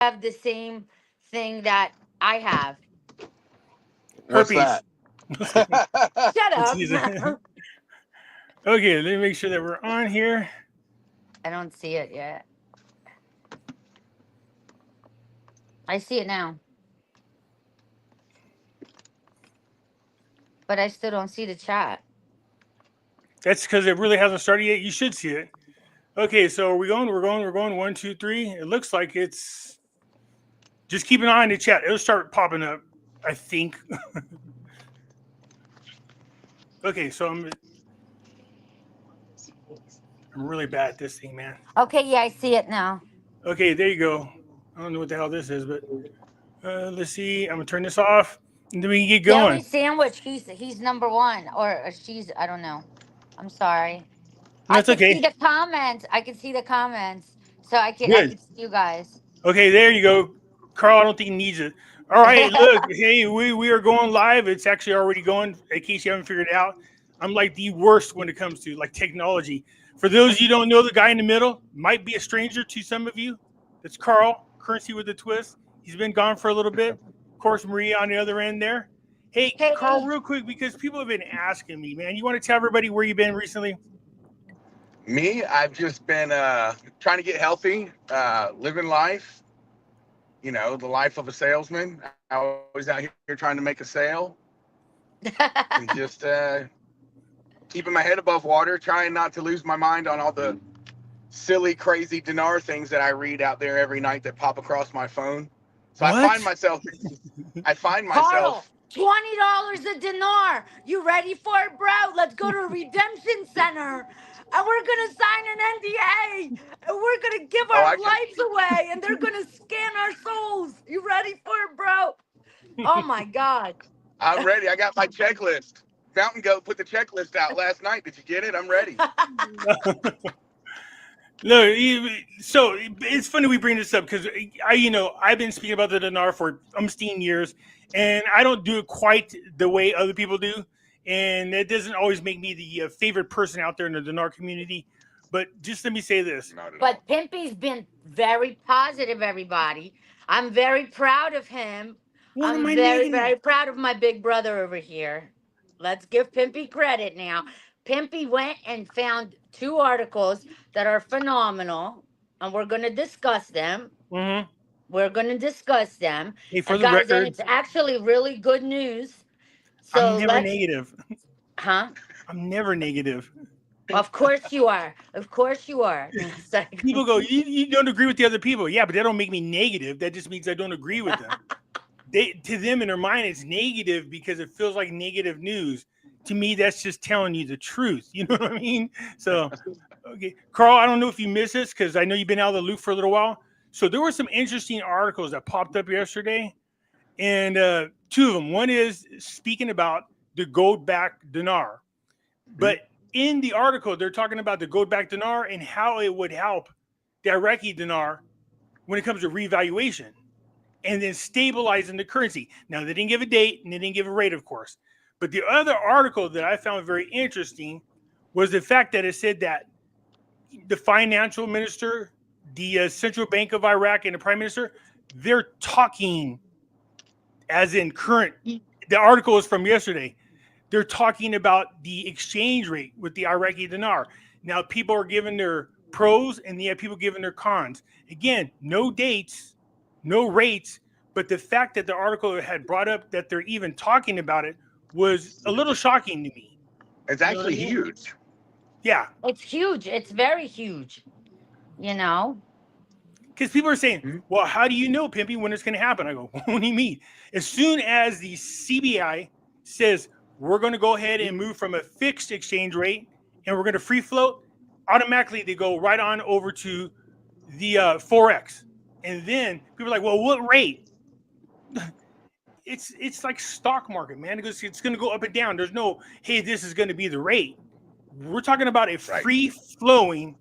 have the same thing that I have. What's Herpes. that? Shut Let's up. use it. Okay, let me make sure that we're on here. I don't see it yet. I see it now, but I still don't see the chat. That's because it really hasn't started yet. You should see it. Okay, so are we going? We're going. We're going. 1, 2, 3. It looks like it's. Just keep an eye on the chat. It'll start popping up, I think. Okay, so I'm really bad at this thing, man. Okay, yeah, I see it now. Okay, there you go. I don't know what the hell this is, but let's see. I'm gonna turn this off, and then we can get Jelly going. sandwich. He's number one, or she's. I don't know. I'm sorry. I That's can see okay. the comments. I can see the comments. So I Good. can see you guys. Okay, there you go. Carl, I don't think he needs it. All right, look. Hey, we are going live. It's actually already going. In case you haven't figured it out, I'm like the worst when it comes to like technology. For those of you who don't know, the guy in the middle might be a stranger to some of you. That's Carl, Currency with a Twist. He's been gone for a little bit. Of course, Maria on the other end there. Hey, Carl, Hey, real quick, because people have been asking me, man, you want to tell everybody where you've been recently? Me, I've just been trying to get healthy, living life. You know, the life of a salesman. I was out here trying to make a sale and just keeping my head above water, trying not to lose my mind on all the silly, crazy dinar things that I read out there every night that pop across my phone. So I find What? myself, I find Carl, myself, $20 a dinar. You ready for it, bro? Let's go to a redemption center. And we're gonna sign an NDA. And we're gonna give oh, our lives away. And they're gonna scan our souls. You ready for it, bro? Oh my God. I'm ready. I got my checklist. Fountain Goat put the checklist out last night. Did you get it? I'm ready. No, so it's funny we bring this up because I've been speaking about the dinar for years, and I don't do it quite the way other people do, and it doesn't always make me the favorite person out there in the dinar community. But just let me say this: Not at But all. Pimpy's been very positive, everybody. I'm very proud of him. what am I'm I very, negative? very proud of my big brother over here. Let's give Pimpy credit now. Pimpy went and found two articles that are phenomenal, and we're going to discuss them. Hmm. We're going to discuss them. Hey, for And the guys, and record, it's actually really good news. I'm So never let's, negative. huh? I'm never negative. Of course you are. Of course you are. It's like, People go, you don't agree with the other people. Yeah, but that don't make me negative. That just means I don't agree with them. To them in their mind it's negative because it feels like negative news. To me, that's just telling you the truth. You know what I mean? So, okay, Carl, I don't know if you missed this because I know you've been out of the loop for a little while. So there were some interesting articles that popped up yesterday, and two of them. One is speaking about the gold-backed dinar, but in the article they're talking about the gold-backed dinar and how it would help the Iraqi dinar when it comes to revaluation and then stabilizing the currency. Now, they didn't give a date and they didn't give a rate, of course. But the other article that I found very interesting was the fact that it said that the financial minister, the central bank of Iraq, and the prime minister, they're talking as in current. The article is from yesterday. They're talking about the exchange rate with the Iraqi dinar. Now, people are giving their pros and you have people giving their cons. Again, no dates, no rates, but the fact that the article had brought up that they're even talking about it was a little shocking to me. It's You know what I actually mean? huge. Yeah, it's huge. It's very huge, you know? because people are saying, Mhm. well, how do you know, Pimpy, when it's going to happen? I go, what do you mean? As soon as the CBI says we're going to go ahead and move from a fixed exchange rate and we're going to free float, automatically they go right on over to the Forex. And then people are like, well, what rate? It's like stock market, man. It's going to go up and down. There's no, hey, this is going to be the rate. We're talking about a Right. free flowing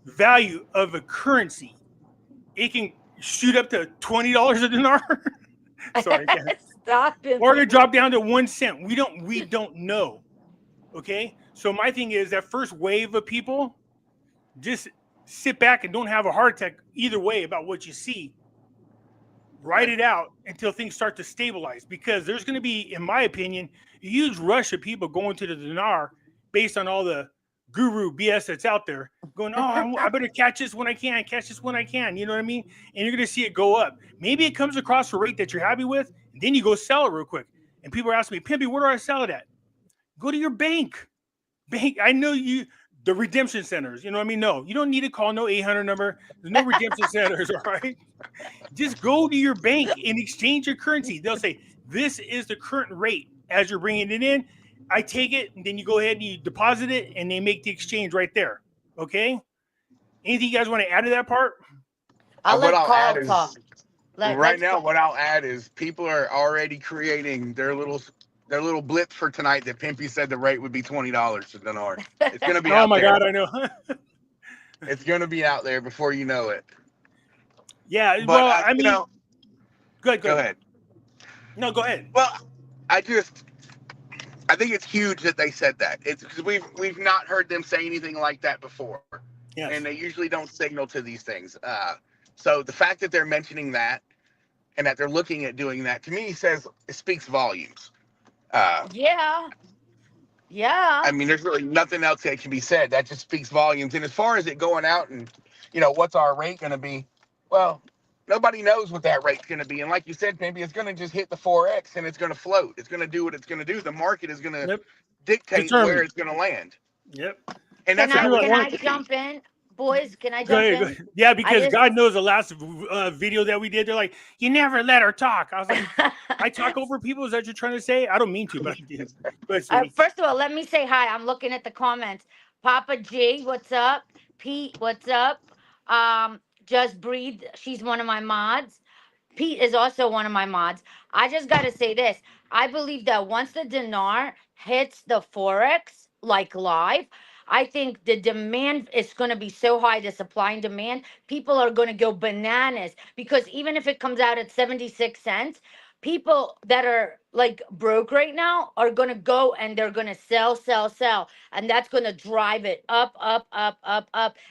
value of a currency. It can shoot up to $20 a dinar. Sorry, guys. Stop, Or it Pimpy. drop down to 1 cent. We don't know. Okay. So my thing is that first wave of people just sit back and don't have a heart attack either way about what you see. ride it out until things start to stabilize, because there's going to be, in my opinion, a huge rush of people going to the dinar based on all the guru BS that's out there going, oh, I better catch this when I can. You know what I mean? And you're going to see it go up. Maybe it comes across a rate that you're happy with, and then you go sell it real quick. And people are asking me, Pimpy, where do I sell it at? Go to your bank. I know you, the redemption centers. You know what I mean? No, you don't need to call no 800 number. There's no redemption centers, all right? Just go to your bank and exchange your currency. They'll say, this is the current rate as you're bringing it in. I take it, and then you go ahead and you deposit it, and they make the exchange right there. Okay? Anything you guys want to add to that part? I'll let What Carl add is, talk. right now, what I'll add is people are already creating their little blip for tonight that Pimpy said the rate would be $20 a dinar. It's going to be Oh my God, I know. It's going to be out there before you know it. Yeah, But, well, I mean, go ahead. No, go ahead. Well, I think it's huge that they said that. It's because we've not heard them say anything like that before. Yes. And they usually don't signal to these things. So the fact that they're mentioning that and that they're looking at doing that, to me, it speaks volumes. Yeah. I mean, there's really nothing else that can be said. That just speaks volumes. And as far as it going out and, what's our rate going to be? Well, nobody knows what that rate's going to be. And like you said, maybe it's going to just hit the Forex and it's going to float. It's going to do what it's going to do. The market is going to dictate where it's going to land. Yep. And Can I jump in? Boys, can I jump in? Go ahead. Yeah, because God knows the last video that we did, they're like, you never let her talk. I was like, I talk over people? Is that what you're trying to say? I don't mean to, but I did. First of all, let me say hi. I'm looking at the comments. Papa G, what's up? Pete, what's up? Just Breathe, she's one of my mods. Pete is also one of my mods. I just got to say this. I believe that once the dinar hits the Forex, like live, I think the demand is going to be so high, the supply and demand, people are going to go bananas, because even if it comes out at 76 cents, people that are like broke right now are going to go and they're going to sell. And that's going to drive it up.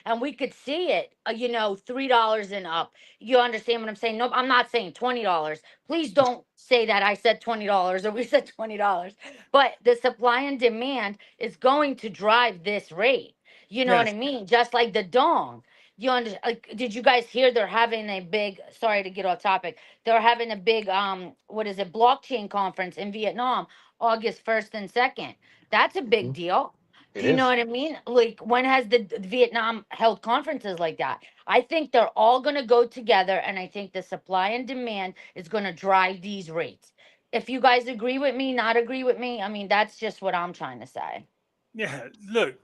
And we could see it, $3 and up. You understand what I'm saying? No, I'm not saying $20. Please don't say that I said $20 or we said $20. But the supply and demand is going to drive this rate. You know what I mean? Just like the dong. Did you guys hear they're having a big, sorry to get off topic, they're having a big blockchain conference in Vietnam, August 1st and 2nd. That's a big deal. Do you know what I mean? Like, when has the Vietnam held conferences like that? I think they're all going to go together, and I think the supply and demand is going to drive these rates. If you guys agree with me, not agree with me, I mean, that's just what I'm trying to say. Yeah, look,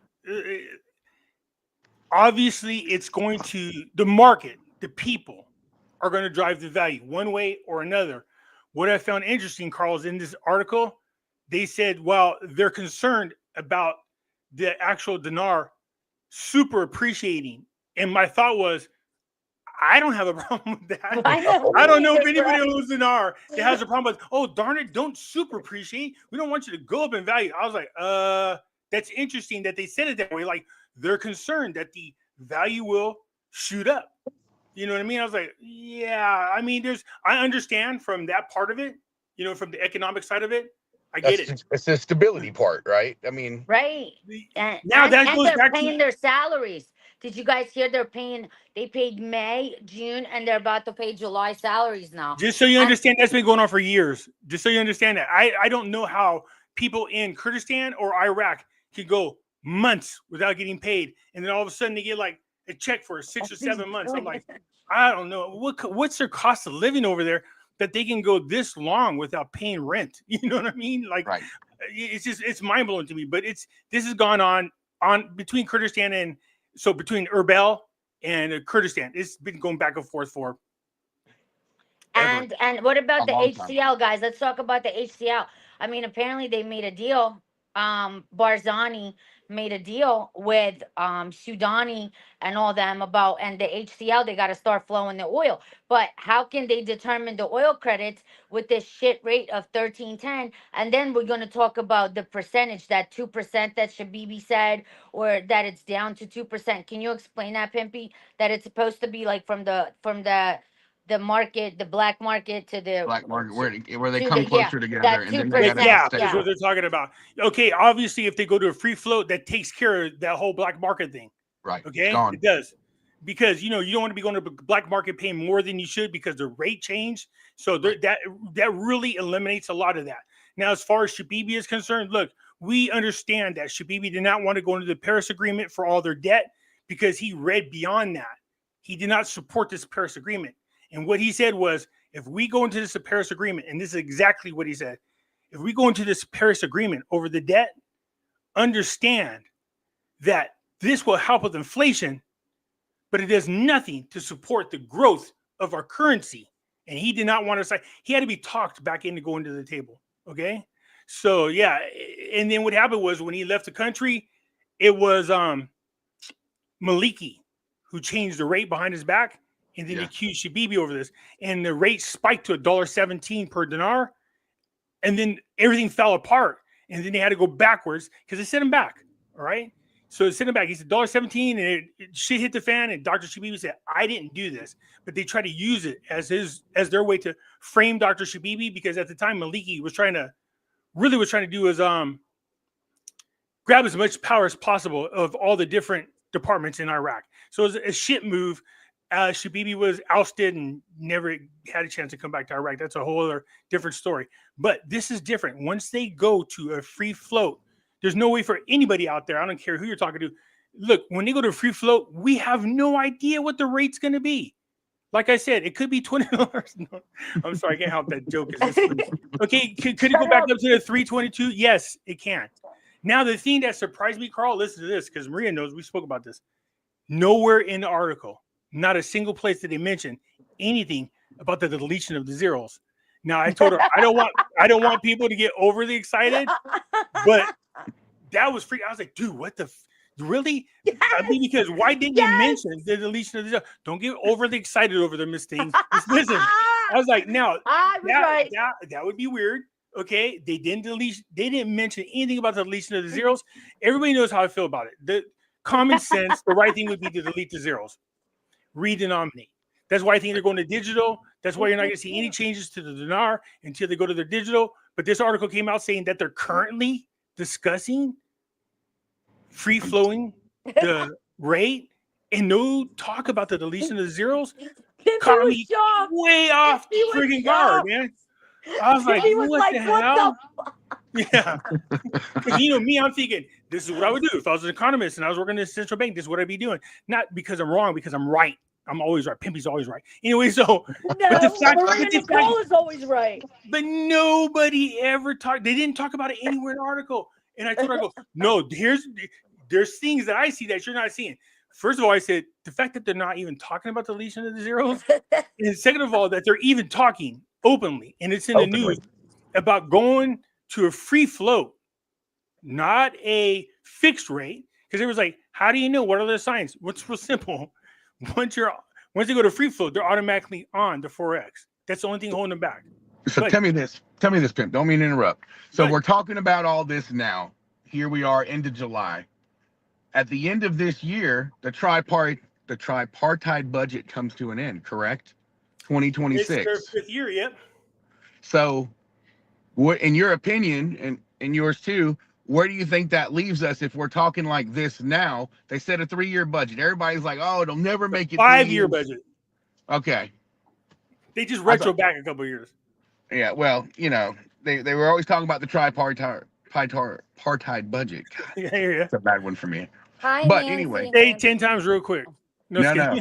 obviously it's going to, the market, the people are going to drive the value one way or another. What I found interesting, Carl, is in this article, they said, well, they're concerned about the actual dinar super appreciating. And my thought was, I don't have a problem with that. I don't know if anybody owns dinar that has a problem with, oh, darn it, don't super appreciate. We don't want you to go up in value. I was like, that's interesting that they said it that way. Like, they're concerned that the value will shoot up. You know what I mean? I was like, yeah, I mean, I understand from that part of it, from the economic side of it. I get it. It's the stability part, right? I mean, right. And goes they're paying their salaries. Did you guys hear they paid May, June, and they're about to pay July salaries now? Just so you understand, that's been going on for years. Just so you understand that. I don't know how people in Kurdistan or Iraq can go months without getting paid. And then all of a sudden they get like a check for 6 or 7 months. I'm like, I don't know. What's their cost of living over there that they can go this long without paying rent? You know what I mean? Like, right. It's mind blowing to me, but this has gone on between Kurdistan and between Erbil and Kurdistan. It's been going back and forth for. And what about the HCL guys? Let's talk about the HCL. I mean, apparently they made a deal. Barzani made a deal with Sudani and all them and the HCL, they got to start flowing the oil. But how can they determine the oil credits with this shit rate of 13.10? And then we're going to talk about the percentage, that 2% that Shabibi said, or that it's down to 2%. Can you explain that, Pimpy? That it's supposed to be like from the the market, the black market to the Black market, where they to come the- yeah, closer together, that and then 2%, they The gotta gap stay. is what they're talking about. Okay, obviously, if they go to a free float, that takes care of that whole black market thing. Right. Okay, It's gone. it does. Because you don't want to be going to the black market paying more than you should because the rate changed. So that really eliminates a lot of that. Now, as far as Shabibi is concerned, look, we understand that Shabibi did not want to go into the Paris Agreement for all their debt because he read beyond that. He did not support this Paris Agreement. And what he said was, if we go into this Paris Agreement, and this is exactly what he said, if we go into this Paris Agreement over the debt, understand that this will help with inflation, but it does nothing to support the growth of our currency. And he did not want to say, he had to be talked back into going to the table. Okay. So yeah. And then what happened was when he left the country, it was Maliki who changed the rate behind his back and then accused Shabibi over this. And the rate spiked to $1.17 per dinar. And then everything fell apart. And then they had to go backwards because they sent him back. All right. So they sent him back. He said $1.17 and shit hit the fan. And Dr. Shabibi said, I didn't do this. But they tried to use it as their way to frame Dr. Shabibi, because at the time Maliki was trying to do is grab as much power as possible of all the different departments in Iraq. So it was a shit move. Shabibi was ousted and never had a chance to come back to Iraq. That's a whole other different story. But this is different. Once they go to a free float, there's no way for anybody out there, I don't care who you're talking to. Look, when they go to a free float, we have no idea what the rate's going to be. Like I said, it could be $20. No, I'm sorry, I can't help that joke. Okay, could it go back up to the 322? Yes, it can. Now, the thing that surprised me, Carl, listen to this, because Maria knows we spoke about this. Nowhere in the article, not a single place did they mention anything about the deletion of the zeros. Now, I told her I don't want people to get overly excited, but that was free. I was like, dude, what the really? Yes. I mean, because why didn't you mention the deletion of the zeros? Don't get overly excited over them, Miss Things. Just listen. I was like, now that would be weird. Okay, they didn't mention anything about the deletion of the zeros. Everybody knows how I feel about it. The common sense, the right thing would be to delete the zeros, redenominate. That's why I think they're going to digital. That's why you're not going to see any changes to the dinar until they go to their digital. But this article came out saying that they're currently discussing free flowing the rate and no talk about the deletion of the zeros. Caught me way off freaking guard, man. I was like, what the hell? Yeah. Because me, I'm thinking, this is what I would do. If I was an economist and I was working in a central bank, this is what I'd be doing. Not because I'm wrong, because I'm right. I'm always right. Pimpy's always right. Anyway, so Nicole is always right. But nobody ever talked. They didn't talk about it anywhere in the article. And I told her, I go, no, there's things that I see that you're not seeing. First of all, I said the fact that they're not even talking about the deletion of the zeros. And second of all, that they're even talking openly, and it's in the news about going to a free float, not a fixed rate. Because it was like, how do you know? What are the signs? What's real simple? Once they go to free float, they're automatically on the Forex. That's the only thing holding them back. So tell me this, Pimp. Don't mean to interrupt. So we're talking about all this now. Here we are, end of July. At the end of this year, the tripartite budget comes to an end, correct? 2026. It's their fifth year, yep. So, what, in your opinion, and yours too, where do you think that leaves us if we're talking like this now? They said a 3-year budget. Everybody's like, oh, it'll never make it. 5-year budget. Okay. They just retro back a couple of years. Yeah, well, they were always talking about the tripartite budget. God, it's a bad one for me. Hi, but Nancy. anyway, say 10 times real quick. No.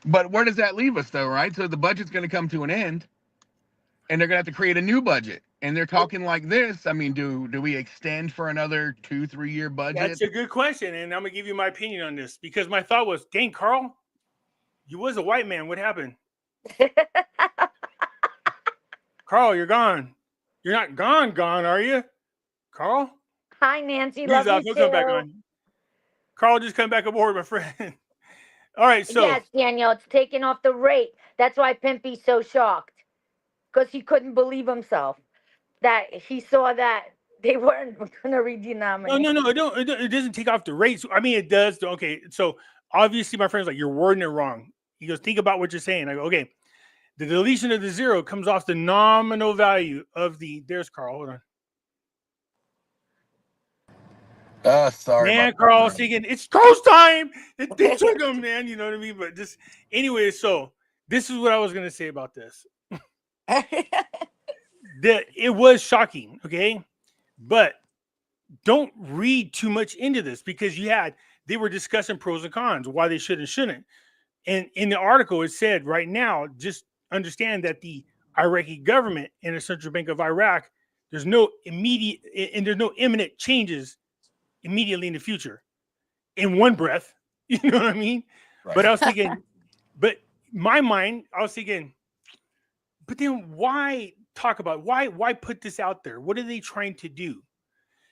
But where does that leave us, though, right? So the budget's going to come to an end, and they're going to have to create a new budget. And they're talking like this. I mean, do we extend for another 2-3 year budget? That's a good question, and I'm going to give you my opinion on this, because my thought was, dang, Carl, you was a white man. What happened? Carl, you're gone. You're not gone, are you? Carl? Hi, Nancy. He'll come back on. Carl, just come back aboard, my friend. All right, so. Yes, Daniel, it's taken off the rate. That's why Pimpy's so shocked. Because he couldn't believe himself that he saw that they weren't going to redenominate. No, it doesn't take off the rates. I mean, it does. Okay, so obviously my friend's like, you're wording it wrong. He goes, think about what you're saying. I go, okay. The deletion of the zero comes off the nominal value of the. There's Carl. Hold on. Sorry. Man, Carl, thinking it's Carl's time. They took him, man. You know what I mean? But just anyway, so this is what I was gonna say about this. It was shocking, okay, but don't read too much into this because they were discussing pros and cons, why they should and shouldn't. And in the article, it said right now, just understand that the Iraqi government and the Central Bank of Iraq, there's no imminent changes immediately in the future. In one breath, you know what I mean? Right. But I was thinking, but my mind, I was thinking, but then why talk about why put this out there? What are they trying to do?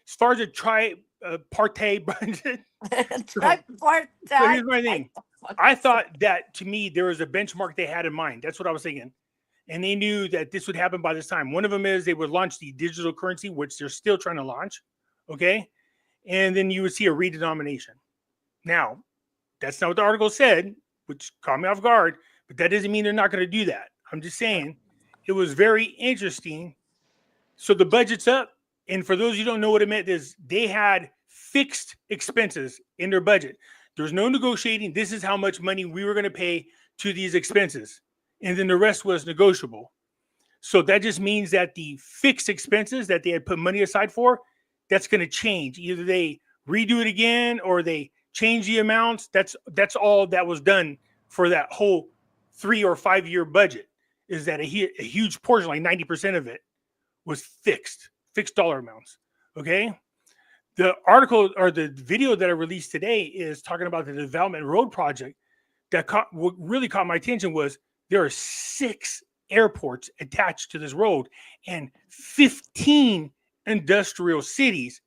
As far as a tripartite budget, Tripartite. So here's my thing. I thought that to me there was a benchmark they had in mind. That's what I was thinking, and they knew that this would happen by this time. One of them is they would launch the digital currency, which they're still trying to launch. Okay, and then you would see a redenomination. Now, that's not what the article said, which caught me off guard. But that doesn't mean they're not going to do that. I'm just saying it was very interesting. So the budget's up. And for those who don't know what it meant is they had fixed expenses in their budget. There's no negotiating. This is how much money we were going to pay to these expenses. And then the rest was negotiable. So that just means that the fixed expenses that they had put money aside for, that's going to change. Either they redo it again or they change the amounts. That's all that was done for that whole 3 or 5 year budget, is that a huge portion, like 90% of it, was fixed dollar amounts. Okay. The article or the video that I released today is talking about the development road project. What really caught my attention was there are 6 airports attached to this road and 15 industrial cities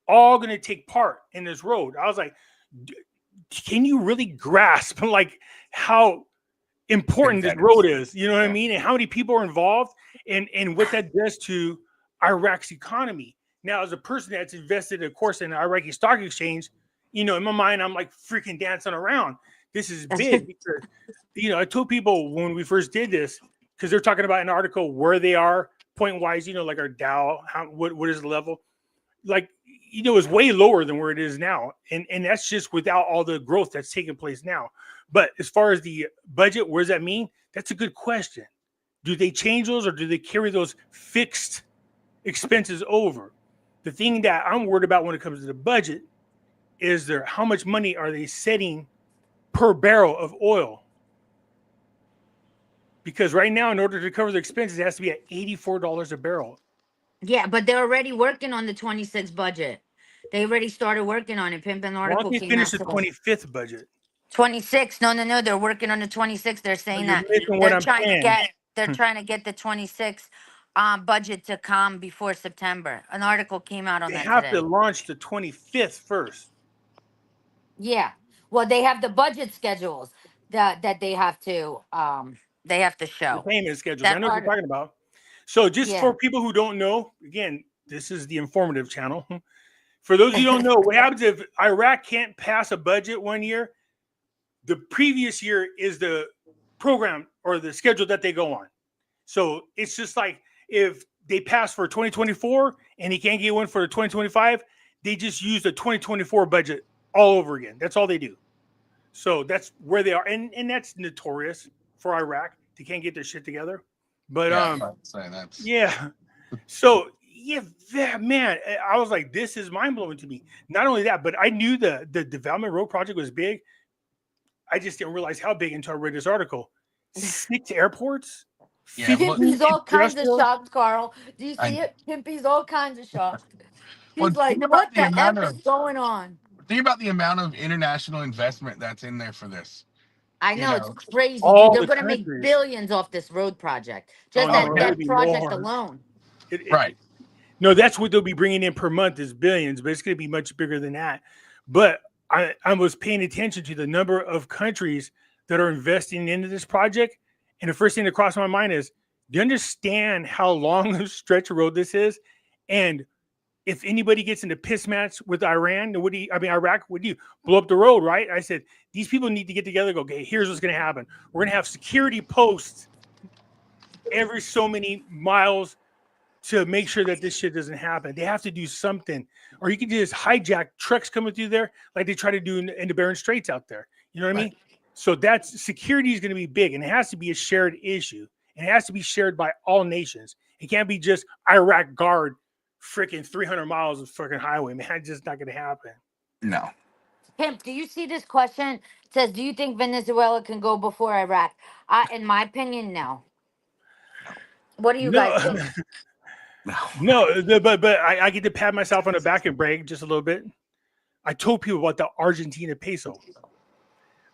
all going to take part in this road. I was like, can you really grasp like how important this road is? You know what I mean? And how many people are involved and what that does to Iraq's economy. Now, as a person that's invested, of course, in the Iraqi stock exchange, you know, in my mind, I'm like freaking dancing around. This is big because, you know, I told people when we first did this, because they're talking about an article where they are point wise, you know, like our Dow, what is the level? Like, you know, it's way lower than where it is now. And that's just without all the growth that's taking place now. But as far as the budget, what does that mean? That's a good question. Do they change those or do they carry those fixed expenses over? The thing that I'm worried about when it comes to the budget is how much money are they setting per barrel of oil? Because right now, in order to cover the expenses, it has to be at $84 a barrel. Yeah, but they're already working on the 26 budget. They already started working on it. Pimpin' article. Why don't they finish the 25th budget? 26. No. They're working on the 26. They're saying that they're trying to get the 26 budget to come before September. An article came out on that. They have to launch the 25th first. Yeah. Well, they have the budget schedules that they have to show. The payment schedules. I know what you're talking about. So just for people who don't know, again, this is the informative channel. For those who don't know, what happens if Iraq can't pass a budget one year? The previous year is the program or the schedule that they go on. So it's just like if they pass for 2024 and he can't get one for 2025, they just use the 2024 budget all over again. That's all they do. So that's where they are. And that's notorious for Iraq. They can't get their shit together. But yeah. So yeah, man, I was like, this is mind blowing to me. Not only that, but I knew the development road project was big. I just didn't realize how big until I read this article. 6 airports. Yeah, Pimpy's all kinds of shocked, Carl. Do you see it? Pimpy's all kinds of shocked. He's like, what the F is going on? Think about the amount of international investment that's in there for this. I know, it's crazy. They're going to make billions off this road project. Just that project alone. Right. No, that's what they'll be bringing in per month is billions, but it's going to be much bigger than that. But I was paying attention to the number of countries that are investing into this project. And the first thing that crossed my mind is, do you understand how long a stretch of road this is? And if anybody gets into piss match with Iraq, what do you blow up the road, right? I said, these people need to get together and go, okay, here's what's going to happen. We're going to have security posts every so many miles to make sure that this shit doesn't happen. They have to do something. Or you can just hijack trucks coming through there like they try to do in the Barren Straits out there. You know what I mean? So that's security is going to be big, and it has to be a shared issue. And it has to be shared by all nations. It can't be just Iraq guard freaking 300 miles of freaking highway, man. It's just not going to happen. No. Pimp, do you see this question? It says, do you think Venezuela can go before Iraq? In my opinion, no. What do you guys think? No, but I get to pat myself on the back and brag just a little bit. I told people about the Argentina peso.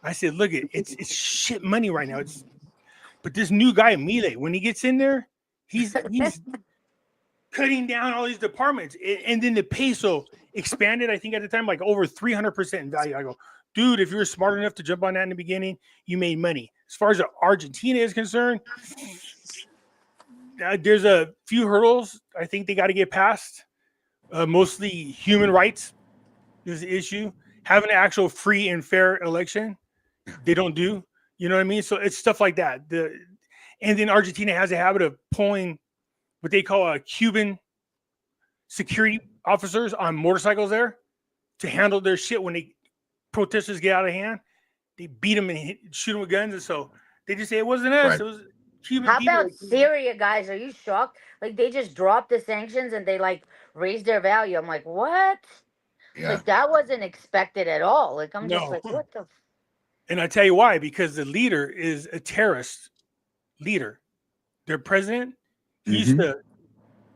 I said, look, it's shit money right now. But this new guy, Milei, when he gets in there, he's cutting down all these departments. And then the peso expanded, I think at the time, like over 300% in value. I go, dude, if you're smart enough to jump on that in the beginning, you made money. As far as Argentina is concerned, there's a few hurdles I think they got to get past. Mostly human rights is the issue. Having an actual free and fair election, they don't do. You know what I mean? So it's stuff like that. And then Argentina has a habit of pulling what they call Cuban security officers on motorcycles there to handle their shit when protesters get out of hand. They beat them and shoot them with guns. And so they just say it wasn't us. Right. It was Cuban How people. about Syria, guys? Are you shocked? Like, they just dropped the sanctions and they, like, raised their value. I'm like, what? Yeah. Like, that wasn't expected at all. Like, I'm just like, what the? And I tell you why, because the leader is a terrorist leader. Their president used to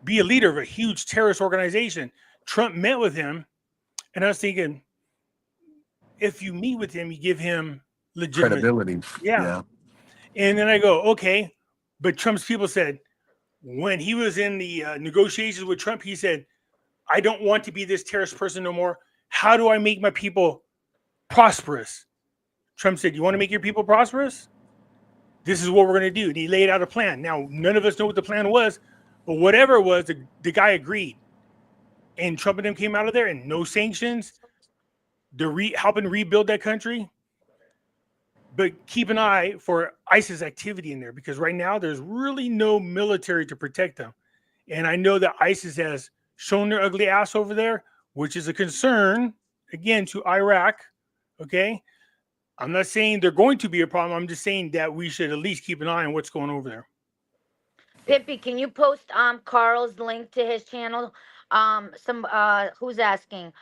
be a leader of a huge terrorist organization. Trump met with him, and I was thinking, if you meet with him, you give him credibility. Yeah. And then I go, okay. But Trump's people said, when he was in the negotiations with Trump, he said, I don't want to be this terrorist person no more. How do I make my people prosperous? Trump said, you want to make your people prosperous? This is what we're going to do. And he laid out a plan. Now, none of us know what the plan was, but whatever it was, the guy agreed. And Trump and them came out of there and no sanctions. They're helping rebuild that country. But keep an eye for ISIS activity in there, because right now there's really no military to protect them. And I know that ISIS has shown their ugly ass over there, which is a concern, again, to Iraq. Okay? I'm not saying they're going to be a problem. I'm just saying that we should at least keep an eye on what's going over there. Pimpy, can you post Carl's link to his channel? Who's asking?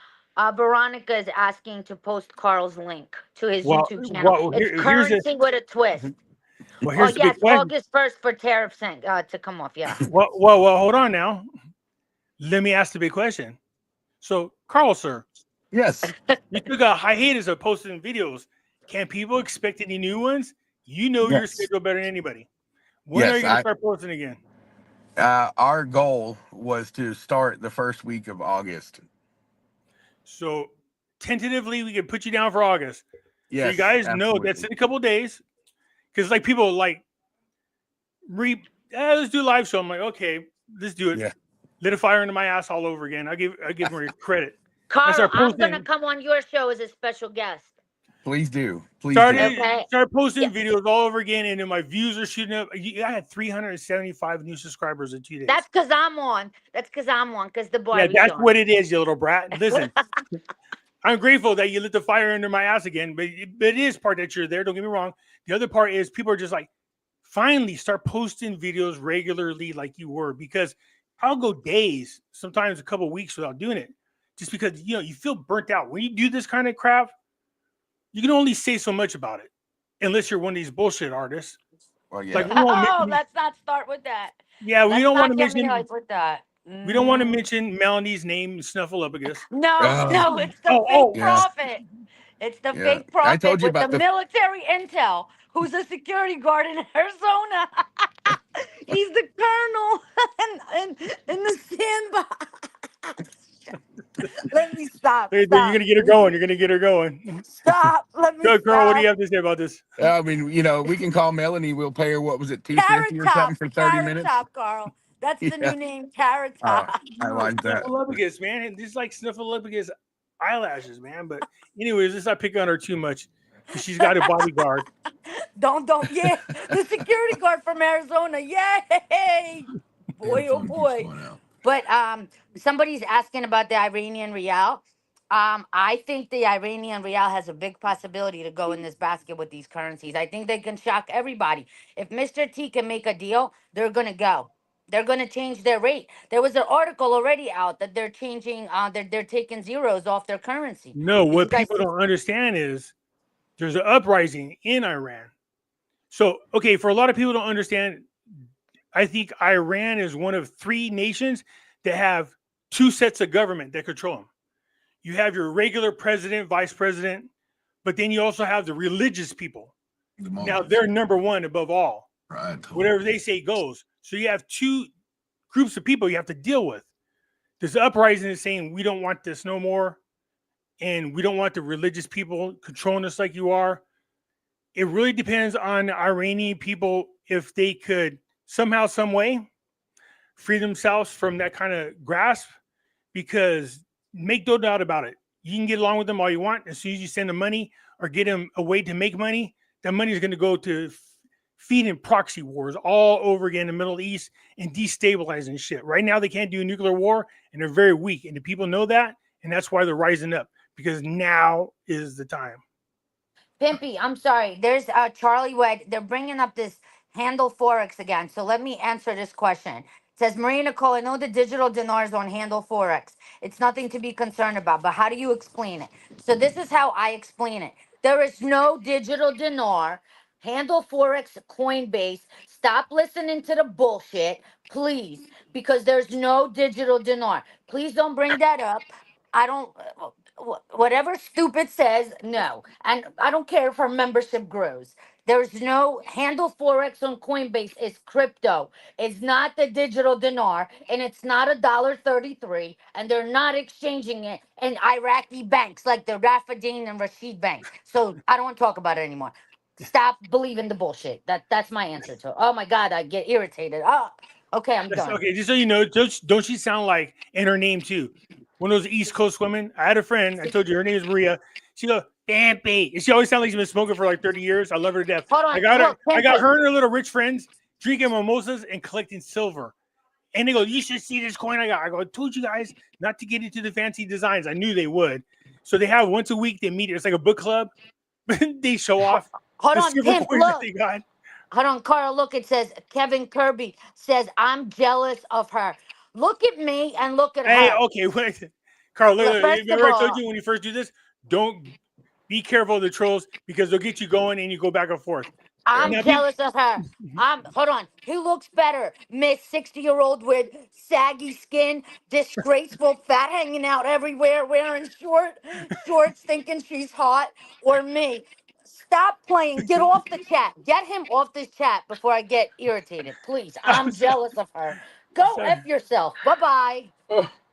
Veronica is asking to post Carl's link to his YouTube channel. It's currency with a twist. Well, here's the big question. August 1st for tariffs to come off. Yeah. Well, hold on now. Let me ask the big question. So, Carl, sir. Yes. You took a hiatus of posting videos. Can people expect any new ones? You know your schedule better than anybody. When are you going to start posting again? Our goal was to start the first week of August. So, tentatively, we can put you down for August. Yes, so you guys know that's in a couple of days. Because, like, people like, let's do a live show. I'm like, okay, let's do it. Yeah. Lit a fire into my ass all over again. I give them credit. Carl, I'm going to come on your show as a special guest. Please do. Start posting videos all over again, and then my views are shooting up. I had 375 new subscribers in 2 days. That's because I'm on. Because the boy. Yeah, that's what it is, you little brat. Listen, I'm grateful that you lit the fire under my ass again, but it is part that you're there. Don't get me wrong. The other part is people are just like, finally start posting videos regularly like you were, because I'll go days, sometimes a couple of weeks without doing it, just because you feel burnt out when you do this kind of crap. You can only say so much about it, unless you're one of these bullshit artists. Well, yeah. Like, let's not start with that. Yeah, we don't want to mention with that. We don't want to mention Melanie's name, Snuffleupagus. No, it's the fake prophet. It's the fake prophet. I told you with about the military intel, who's a security guard in Arizona. He's the colonel in the sandbox. Let me stop. You're gonna get her going. Stop. Let me Go, stop. Carl. What do you have to say about this? I mean, we can call Melanie. We'll pay her. What was it, $250 or something for 30 minutes? Top, Carl. That's the new name, Carrot Top. I like that. Snuffleupagus, man. And this is like Snuffleupagus eyelashes, man. But anyways, let's not pick on her too much because she's got a bodyguard. Don't. Yeah, the security guard from Arizona. Yay! Boy, oh boy. But somebody's asking about the Iranian rial. I think the Iranian rial has a big possibility to go in this basket with these currencies. I think they can shock everybody. If Mr. T can make a deal, they're gonna go. They're gonna change their rate. There was an article already out that they're changing. They're taking zeros off their currency. No, Did what you guys people see- don't understand is there's an uprising in Iran. So, okay, for a lot of people don't understand, I think Iran is one of 3 nations that have 2 sets of government that control them. You have your regular president, vice president, but then you also have the religious people. Now they're number 1 above all. Right. Whatever they say goes. So you have 2 groups of people you have to deal with. This uprising is saying we don't want this no more, and we don't want the religious people controlling us like you are. It really depends on the Iranian people if they could somehow, some way free themselves from that kind of grasp, because make no doubt about it, you can get along with them all you want. As soon as you send them money or get them a way to make money, that money is going to go to feeding proxy wars all over again in the Middle East and destabilizing shit. Right now, they can't do a nuclear war, and they're very weak. And the people know that, and that's why they're rising up, because now is the time. Pimpy, I'm sorry. There's Charlie Wed. They're bringing up this handle Forex again. So let me answer this question. It says, Maria Nicole, I know the digital dinars on handle Forex. It's nothing to be concerned about, but how do you explain it? So this is how I explain it. There is no digital dinar. Handle Forex, Coinbase. Stop listening to the bullshit, please, because there's no digital dinar. Please don't bring that up. I don't, whatever stupid says, no. And I don't care if her membership grows. There's no handle Forex on Coinbase is crypto. It's not the digital dinar, and it's not $1.33, and they're not exchanging it in Iraqi banks like the Rafadine and Rashid banks. So I don't want to talk about it anymore. Stop believing the bullshit. That's my answer to it. Oh my God, I get irritated. Oh, okay, I'm done. Okay, just so you know, don't she sound like, in her name too, one of those East Coast women? I had a friend, I told you her name is Maria. She goes, Pimpy. And she always sounds like she's been smoking for like 30 years. I love her to death. Hold on, I got look, her and her little rich friends drinking mimosas and collecting silver. And they go, you should see this coin I got. I go, I told you guys not to get into the fancy designs. I knew they would. So they have once a week, they meet. It's like a book club. They show off. Hold the on, silver Pimp, coins that look. they got. Hold on, Carl, look, it says, Kevin Kirby says, I'm jealous of her. Look at me and look at Hey, her. okay, wait. Carl, look, Well, first remember of I told all- you when you first do this, don't be careful of the trolls because they'll get you going and you go back and forth. I'm Now, jealous of her. Hold on. He looks better. Miss 60-year-old with saggy skin, disgraceful fat hanging out everywhere, wearing shorts, thinking she's hot, or me. Stop playing. Get off the chat. Get him off this chat before I get irritated. Please. I'm jealous of her. Go F yourself. Bye-bye.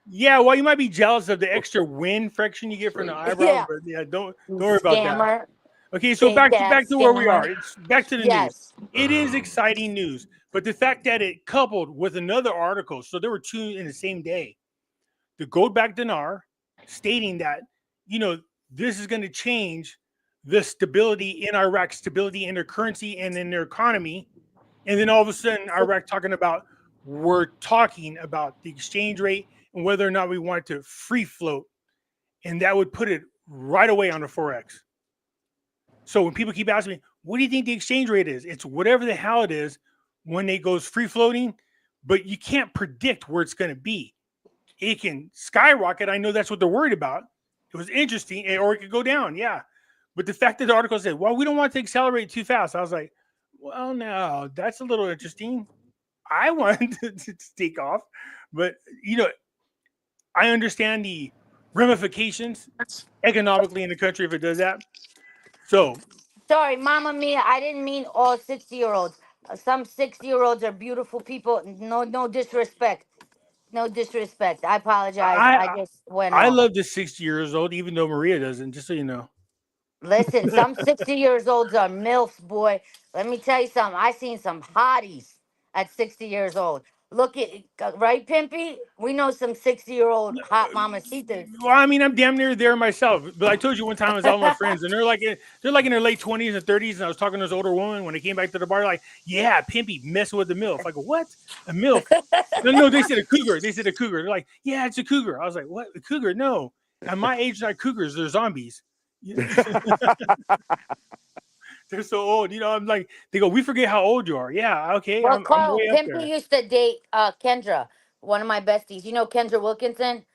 Yeah, well, you might be jealous of the extra wind friction you get from the eyebrows, Yeah. but yeah, don't worry about that. Scammer. Okay, so back to where we scammer. are. It's back to the Yes. news. It is exciting news, but the fact that it coupled with another article, so there were 2 in the same day. The gold backed dinar stating that, this is going to change the stability in Iraq, stability in their currency and in their economy. And then all of a sudden, Iraq we're talking about the exchange rate and whether or not we want to free float. And that would put it right away on the Forex. So when people keep asking me, what do you think the exchange rate is? It's whatever the hell it is when it goes free floating, but you can't predict where it's going to be. It can skyrocket. I know that's what they're worried about. It was interesting, or it could go down. Yeah. But the fact that the article said, well, we don't want to accelerate too fast. I was like, well, no, that's a little interesting. I want to take off, but I understand the ramifications economically in the country if it does that. So, Sorry, Mama Mia. I didn't mean all 60-year-olds. Some 60-year-olds are beautiful people. No disrespect. No disrespect. I apologize. I just went I off. love the 60 years old, even though Maria doesn't, just so you know. Listen, some 60 years olds are MILFs, boy. Let me tell you something. I seen some hotties at 60 years old. Look at right, Pimpy. We know some 60-year-old hot mamacitas. Well, I mean, I'm damn near there myself. But I told you one time I was out with my friends, and they're like in their late 20s and 30s, and I was talking to this older woman when they came back to the bar, like, yeah, Pimpy messing with the MILF. I go, what? A MILF? No, they said a cougar. They said a cougar. They're like, yeah, it's a cougar. I was like, what? A cougar? No. At my age, not cougars. They're zombies. They're so old. You know, I'm like, they go, we forget how old you are. Yeah, okay. Well, I'm Carl, way up there. Pimpy used to date Kendra, one of my besties. You know Kendra Wilkinson?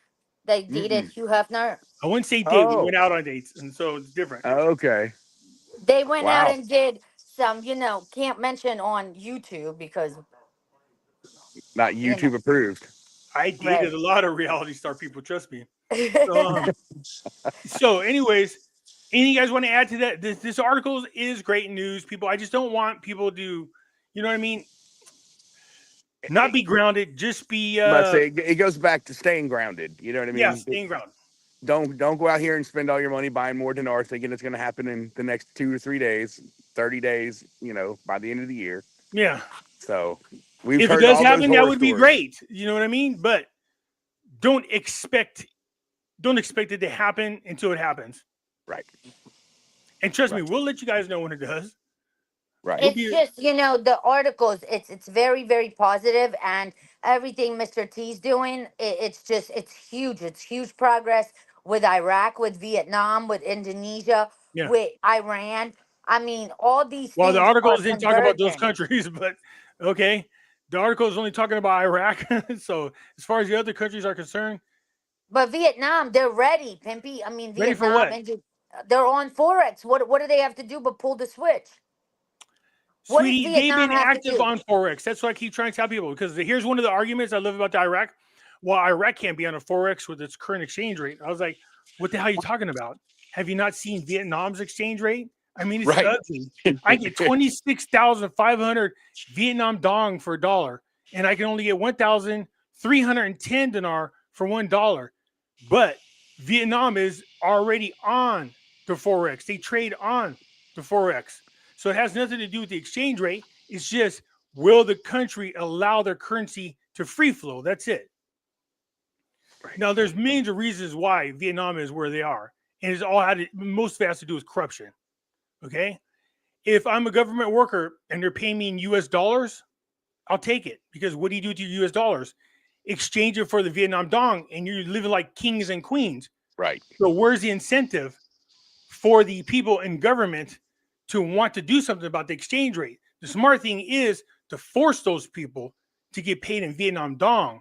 They dated Hugh Hefner. I wouldn't say date. We Oh. went out on dates, and so it's different. Okay. They went out Wow. and did some, can't mention on YouTube because Not you know. YouTube approved. I dated Right. a lot of reality star people. Trust me. So, anyways, anything you guys want to add to that? This article is great news, people. I just don't want people to, you know what I mean? Not be grounded, just be. But it goes back to staying grounded. You know what I mean? Yeah, staying grounded. Don't go out here and spend all your money buying more dinar thinking it's going to happen in the next 2 or 3 days, 30 days. By the end of the year. Yeah. So we've If it heard does all happen, those that horror would be stories. great. You know what I mean? But don't expect it to happen until it happens. Right. And trust me, Right. we'll let you guys know when it does. Right. It's just, the articles, it's very, very positive, and everything Mr. T's doing, it's huge. It's huge progress with Iraq, with Vietnam, with Indonesia, Yeah. with Iran. I mean, all these Well, things the article are didn't talk about those converging. countries, but okay. The article is only talking about Iraq. So as far as the other countries are concerned, But Vietnam, they're ready, Pimpy. I mean, ready for Vietnam, what? they're on Forex. What do they have to do but pull the switch? What does Sweetie, they've Vietnam been have to active do? on Forex. That's what I keep trying to tell people, because here's one of the arguments I love about the Iraq. Well, Iraq can't be on a Forex with its current exchange rate. I was like, what the hell are you talking about? Have you not seen Vietnam's exchange rate? I mean, it's Right. ugly. I get 26,500 Vietnam dong for $1, and I can only get 1,310 dinar for $1. But Vietnam is already on the Forex. They trade on the Forex. So it has nothing to do with the exchange rate. It's just, will the country allow their currency to free flow? That's it. Right. Now, there's millions of reasons why Vietnam is where they are. And most of it has to do with corruption. Okay? If I'm a government worker and they're paying me in US dollars, I'll take it. Because what do you do to your US dollars? Exchange it for the Vietnam dong, and you're living like kings and queens. Right. So where's the incentive for the people in government to want to do something about the exchange rate? The smart thing is to force those people to get paid in Vietnam dong.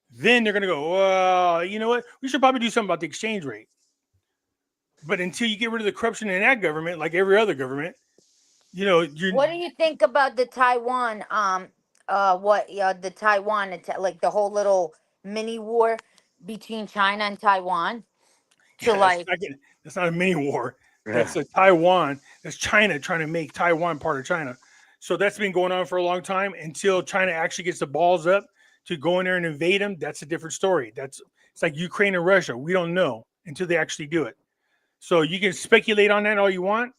Then they're going to go, well, you know what? We should probably do something about the exchange rate. But until you get rid of the corruption in that government, like every other government, What do you think about the Taiwan? The Taiwan like the whole little mini war between China and Taiwan? That's not a mini war. That's a Taiwan. That's China trying to make Taiwan part of China. So that's been going on for a long time until China actually gets the balls up to go in there and invade them. That's a different story. It's like Ukraine and Russia. We don't know until they actually do it. So you can speculate on that all you want.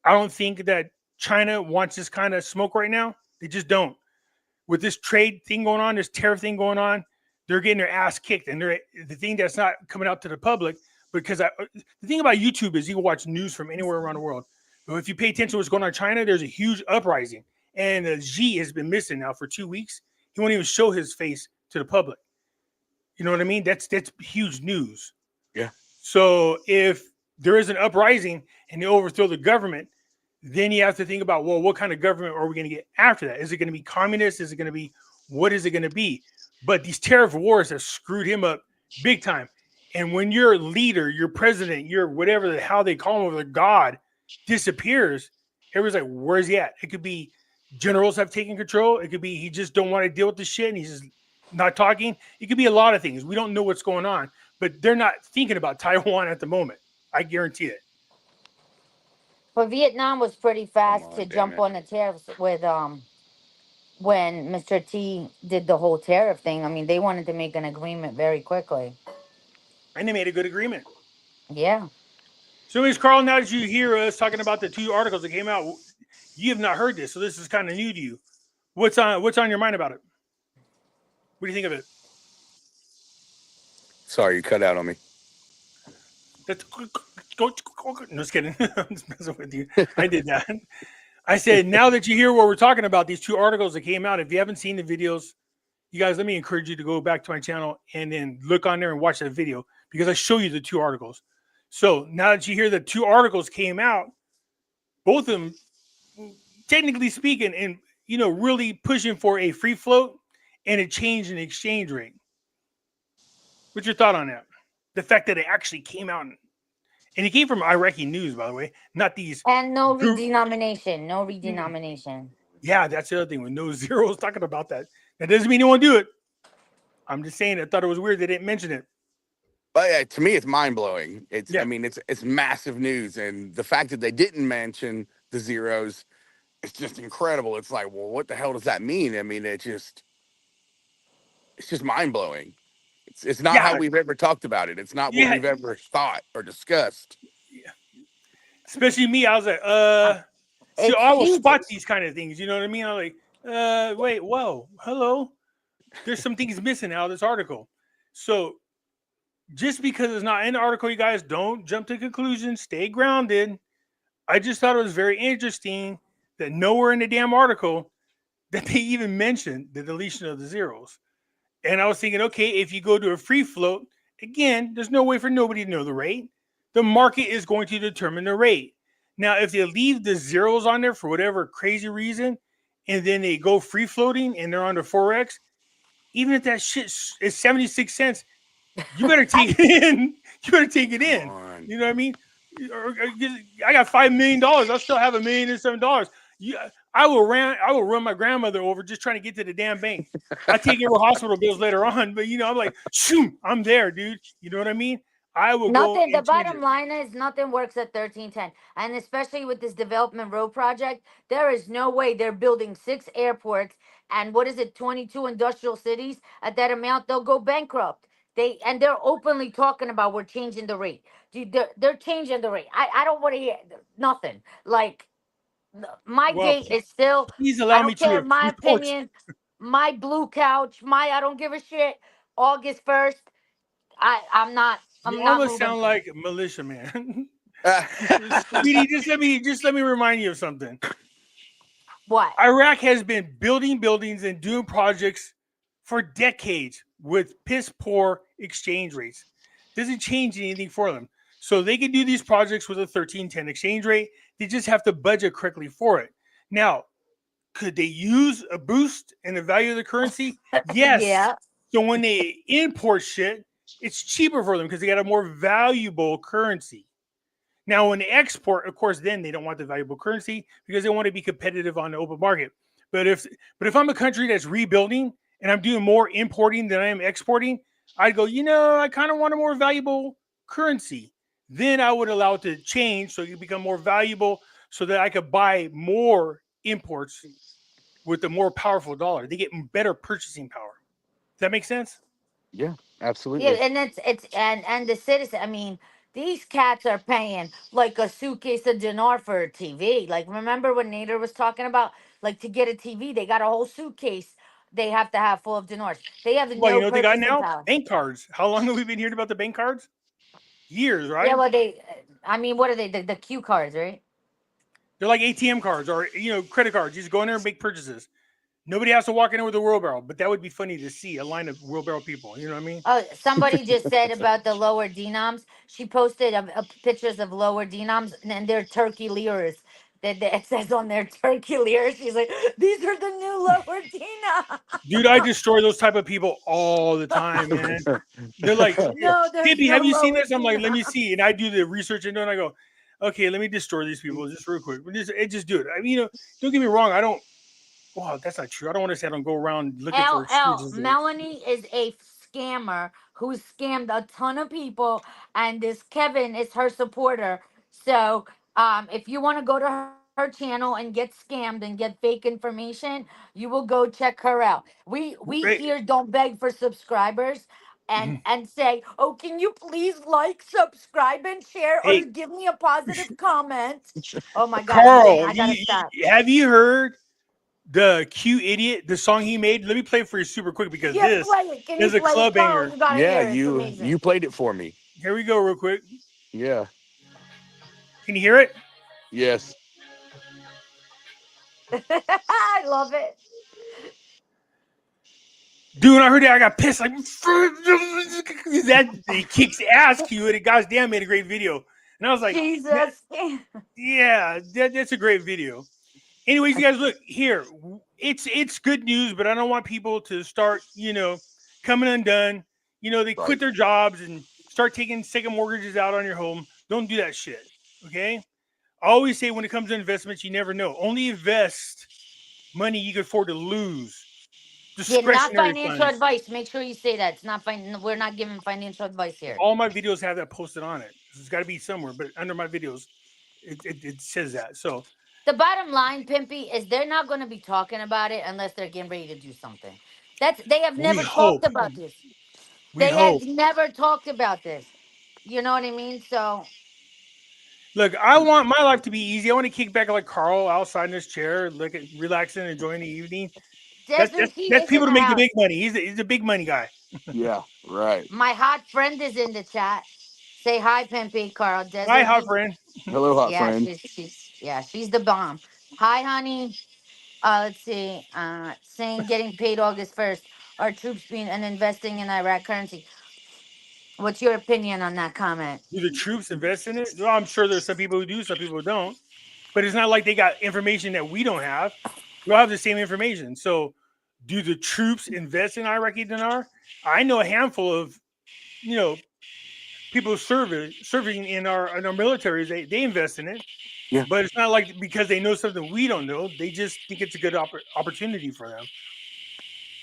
I don't think that China wants this kind of smoke right now. They just don't. With this trade thing going on, this tariff thing going on, they're getting their ass kicked. And the thing that's not coming out to the public, because the thing about YouTube is you can watch news from anywhere around the world. But if you pay attention to what's going on in China, there's a huge uprising. And Xi has been missing now for 2 weeks. He won't even show his face to the public. You know what I mean? That's huge news. Yeah. So if there is an uprising and they overthrow the government, then you have to think about, well, what kind of government are we going to get after that? Is it going to be communist? Is it going to be, what is it going to be? But these tariff wars have screwed him up big time. And when your leader, your president, your whatever the hell they call him, the god, disappears, everyone's like, where's he at? It could be generals have taken control. It could be he just don't want to deal with the shit and he's just not talking. It could be a lot of things. We don't know what's going on, but they're not thinking about Taiwan at the moment. I guarantee it. But Vietnam was pretty fast to jump on the tariffs with when Mr. T did the whole tariff thing. I mean, they wanted to make an agreement very quickly. And they made a good agreement. Yeah. So anyways, Carl, now that you hear us talking about the 2 articles that came out, you have not heard this, so this is kind of new to you. What's on your mind about it? What do you think of it? Sorry, you cut out on me. That's no, just kidding. I'm just messing with you. I did that. I said, now that you hear what we're talking about, these 2 articles that came out, if you haven't seen the videos, you guys, let me encourage you to go back to my channel and then look on there and watch that video because I show you the 2 articles. So now that you hear the 2 articles came out, both of them, technically speaking, and really pushing for a free float and a change in exchange rate. What's your thought on that? The fact that it actually came out, and it came from Iraqi news, by the way, not these. And no redenomination. No redenomination. Yeah, that's the other thing. With no zeros talking about that. That doesn't mean they won't do it. I'm just saying I thought it was weird they didn't mention it. But to me, it's mind blowing. It's Yeah. I mean, it's massive news, and the fact that they didn't mention the zeros, it's just incredible. It's like, well, what the hell does that mean? I mean, it's just mind blowing. It's not how we've ever talked about it. It's not what we've ever thought or discussed. Yeah. Especially me, I was like, so I will spot these kind of things. You know what I mean? I'm like, wait, whoa, hello. There's some things missing out of this article. So just because it's not in the article, you guys don't jump to conclusions. Stay grounded. I just thought it was very interesting that nowhere in the damn article that they even mentioned the deletion of the zeros. And I was thinking, okay, if you go to a free float, again, there's no way for nobody to know the rate. The market is going to determine the rate. Now, if they leave the zeros on there for whatever crazy reason, and then they go free floating and they're on the Forex, even if that shit is 76 cents, you better take it in. You better take it in. You know what I mean? I got $5 million. I still have $1,007,000. I will run my grandmother over just trying to get to the damn bank. I take her hospital bills later on, but I'm like, shoot, I'm there, dude. You know what I mean? I will nothing. The bottom line is nothing works at 1310, and especially with this development road project, there is no way they're building 6 airports and 22 industrial cities at that amount. They'll go bankrupt. They're openly talking about we're changing the rate. Dude, they're changing the rate. I don't want to hear nothing. Like my date is still. Please allow me to. My opinion. My blue couch. I don't give a shit. August 1st. I'm not. You almost sound like a militia man. Sweetie, just let me remind you of something. What? Iraq has been building buildings and doing projects for decades with piss poor exchange rates. Doesn't change anything for them. So they can do these projects with a 1310 exchange rate. They just have to budget correctly for it. Now, could they use a boost in the value of the currency? Yes. Yeah. So when they import shit, it's cheaper for them because they got a more valuable currency. Now, when they export, of course, then they don't want the valuable currency because they want to be competitive on the open market. But if I'm a country that's rebuilding and I'm doing more importing than I am exporting, I'd go, I kind of want a more valuable currency. Then I would allow it to change so it can become more valuable so that I could buy more imports with the more powerful dollar. They get better purchasing power. Does that make sense? Yeah, absolutely. Yeah, and and the citizen. I mean, these cats are paying like a suitcase of dinar for a TV. Like, remember when Nader was talking about like to get a TV, they got a whole suitcase they have to have full of dinars. They have Well, you know what they got purchasing now? power. Bank cards. How long have we been hearing about the bank cards? Years, right? Yeah, well, what are they? The Q cards, right? They're like ATM cards or credit cards. You just go in there and make purchases. Nobody has to walk in there with a wheelbarrow, but that would be funny to see a line of wheelbarrow people. You know what I mean? Oh, somebody just said about the lower denoms. She posted pictures of lower denoms, and they're Turkey liras. It says on their Turkey liras. She's like, these are the new lower denoms. Dude, I destroy those type of people all the time, man. They're like, no, Pimpy, have you seen this? I'm like, let me see. And I do the research and I go, okay, let me destroy these people just real quick. Just do it. I mean, don't get me wrong. I don't. Wow, that's not true. I don't want to say I don't go around looking for excuses. Melanie is a scammer who scammed a ton of people, and this Kevin is her supporter. So, if you want to go to her channel and get scammed and get fake information, you will go check her out. We here don't beg for subscribers. And say, oh, can you please like, subscribe, and share, or give me a positive comment? Oh my God, Carl, I gotta stop. Have you heard the Q Idiot, the song he made. Let me play it for you super quick because Yeah, this play it. Can you is a play club it, Carl? banger. You gotta Yeah, hear it. It's you amazing. played it for me. Here we go, real quick. Yeah. Can you hear it? Yes. I love it. Dude, when I heard that, I got pissed. Like, that he kicks ass, Q, and it goddamn made a great video. And I was like, Jesus. yeah, that's a great video. Anyways, you guys, look here. It's good news, but I don't want people to start, coming undone. They quit Right. their jobs and start taking second mortgages out on your home. Don't do that shit. Okay. I always say when it comes to investments, you never know. Only invest money you can afford to lose. Yeah, not Discretionary financial funds. advice. Make sure you say that. It's not we're not giving financial advice here. All my videos have that posted on it. It's got to be somewhere, but under my videos, it says that. So The bottom line, Pimpy, is they're not going to be talking about it unless they're getting ready to do something. They have we never talked hope. about this. We They have hope. never talked about this. You know what I mean? So Look, I want my life to be easy. I want to kick back like Carl outside in his chair, relaxing, enjoying the evening. he That's is in people the to make the house. big money. He's a big money guy. Yeah. Right. My hot friend is in the chat. Say hi, Pimpy, Carl. Hi, hot Designate. friend. Hello, hot Yeah, friend. she's the bomb. Hi, honey. Let's see. Saying getting paid August 1st. Our troops being and investing in Iraq currency. What's your opinion on that comment? Do the troops invest in it? Well, I'm sure there's some people who do, some people who don't. But it's not like they got information that we don't have. We all have the same information. So, do the troops invest in Iraqi dinar? I know a handful of, people serving in our militaries. They invest in it. Yeah. But it's not like because they know something we don't know. They just think it's a good opportunity for them.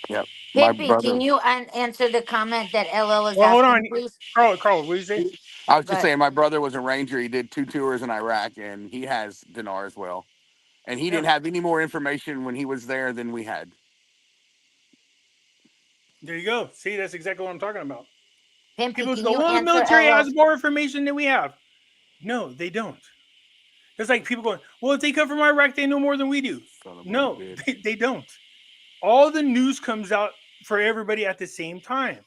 Yep. My Pimpy, brother. can you answer the comment that LL is Well, hold on, asking, please? Carl. What did you say? I was just But saying, my brother was a ranger. He did 2 tours in Iraq, and he has dinar as well. And he Yeah, didn't have any more information when he was there than we had. there you go. See, that's exactly what I'm talking about. Pimpy, People can go, you well, the answer military has LL's? more information than we have. No, they don't. It's like people going, well, if they come from Iraq, they know more than we do. Son of a No, bitch. they don't. All the news comes out for everybody at the same time.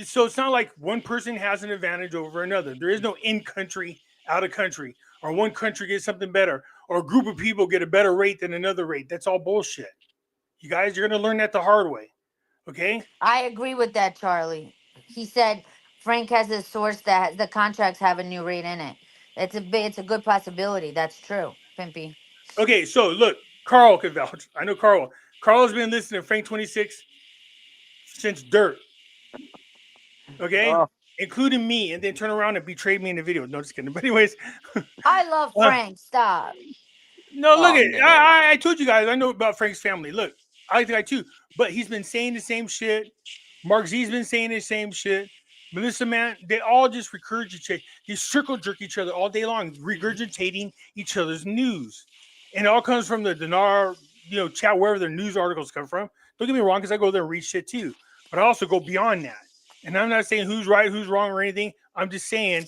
So it's not like one person has an advantage over another. There is no in country, out of country, or one country gets something better, or a group of people get a better rate than another rate. That's all bullshit. You guys, you're going to learn that the hard way. Okay? I agree with that, Charlie. He said Frank has a source that the contracts have a new rate in it. It's a good possibility. That's true, Pimpy. Okay, so look, Carl could vouch. I know Carl. Carl has been listening to Frank 26 since dirt. Okay? Oh, Including me, and then turn around and betrayed me in the video. No, just kidding. But anyways, I love Frank. Stop. no, look at man. I told you guys I know about Frank's family. Look, I like the guy too, but he's been saying the same shit. Mark Z's been saying the same shit. Melissa, man, they all just regurgitate, they circle jerk each other all day long, regurgitating each other's news, and it all comes from the dinar, chat wherever their news articles come from. Don't get me wrong, because I go there and read shit too, but I also go beyond that. And I'm not saying who's right, who's wrong, or anything. I'm just saying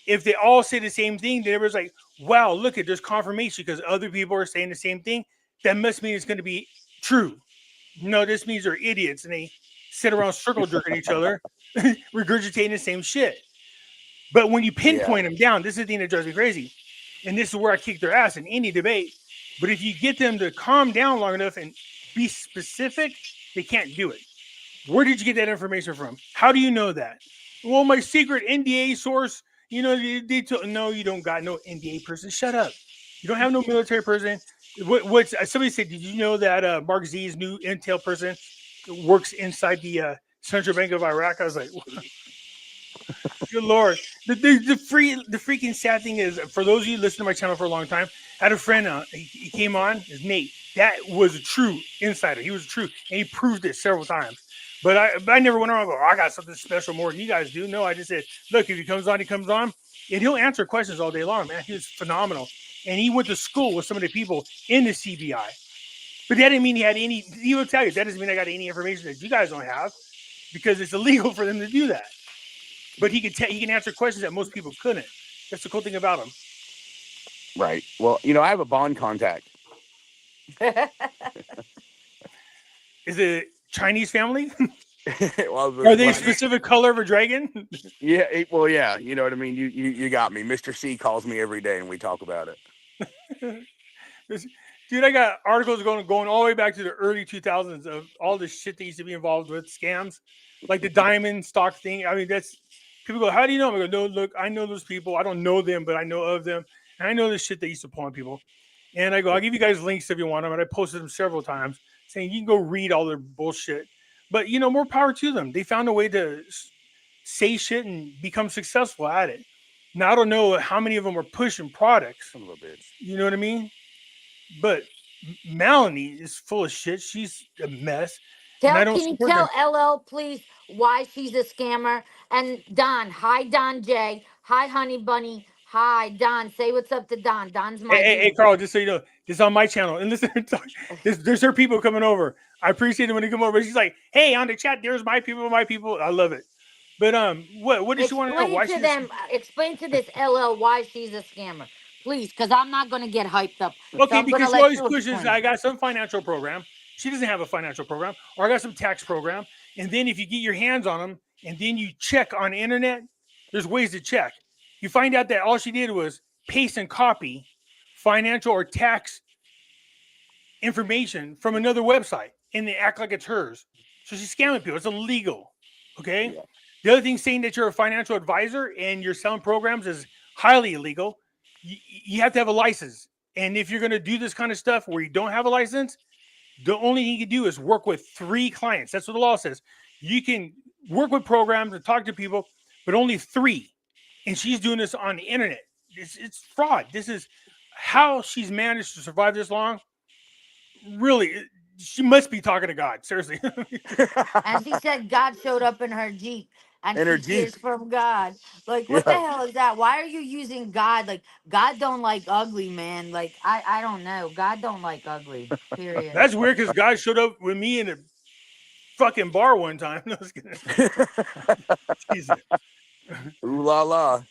if they all say the same thing, then everybody's like, wow, look at there's confirmation because other people are saying the same thing. That must mean it's going to be true. No, this means they're idiots and they sit around circle jerking each other, regurgitating the same shit. But when you pinpoint them down, this is the thing that drives me crazy. And this is where I kick their ass in any debate. But if you get them to calm down long enough and be specific, they can't do it. Where did you get that information from? How do you know that? Well, my secret NDA source, no, you don't got no NDA person. Shut up. You don't have no military person. What's somebody said? Did you know that Mark Z's new intel person works inside the Central Bank of Iraq? I was like, good Lord. The freaking sad thing is, for those of you who listen to my channel for a long time, I had a friend. He came on. His Nate. That was a true insider. He was a true, and he proved it several times. But I never went around and go, I got something special more than you guys do. No, I just said, look, if he comes on, and he'll answer questions all day long, man. He was phenomenal. And he went to school with some of the people in the CBI. But that didn't mean he will tell you, that doesn't mean I got any information that you guys don't have, because it's illegal for them to do that. But he can answer questions that most people couldn't. That's the cool thing about him. Right. Well, I have a bond contact. Is it Chinese family? Well, Are they a specific color of a dragon? Yeah, well, yeah, you know what I mean. You got me. Mr. C calls me every day, and we talk about it. Dude, I got articles going all the way back to the early 2000s of all the shit they used to be involved with, scams, like the diamond stock thing. I mean, that's people go, how do you know? I go, no, look, I know those people. I don't know them, but I know of them, and I know the shit they used to pull on people. And I go, I'll give you guys links if you want them, and I posted them several times saying you can go read all their bullshit. But you know, more power to them. They found a way to say shit and become successful at it. Now I don't know how many of them are pushing products. Son of a bitch. You know what I mean? But Melanie is full of shit. She's a mess. And I don't Can you support tell them. LL, please, why she's a scammer? And Don, hi, Don J. Hi, Honey Bunny. Hi, Don. Say what's up to Don. Don's my Hey, dude. Carl, just so you know, this is on my channel. And listen, there's her people coming over. I appreciate it when they come over. She's like, hey, on the chat, there's my people, my people. I love it. But what does she want to know? Why Explain to them, explain to this LL why she's a scammer. Please, because I'm not going to get hyped up. Okay, So I'm going to because she let always you pushes, explain. I got some financial program. She doesn't have a financial program, or I got some tax program. And then if you get your hands on them and then you check on the internet, there's ways to check. You find out that all she did was paste and copy financial or tax information from another website and they act like it's hers. So she's scamming people. It's illegal. Okay. Yeah. The other thing, saying that you're a financial advisor and you're selling programs is highly illegal. You have to have a license. And if you're going to do this kind of stuff where you don't have a license, the only thing you can do is work with 3 clients. That's what the law says. You can work with programs and talk to people, but only 3. And she's doing this on the internet. It's fraud. This is how she's managed to survive this long. Really, she must be talking to God. Seriously. And she said God showed up in her Jeep. And In her she hears Jeep. from God. Like, what the Yeah. hell is that? Why are you using God? Like, God don't like ugly, man. Like, I don't know. God don't like ugly. Period. That's weird because God showed up with me in a fucking bar one time. No, I was kidding. Jesus. Ooh la la.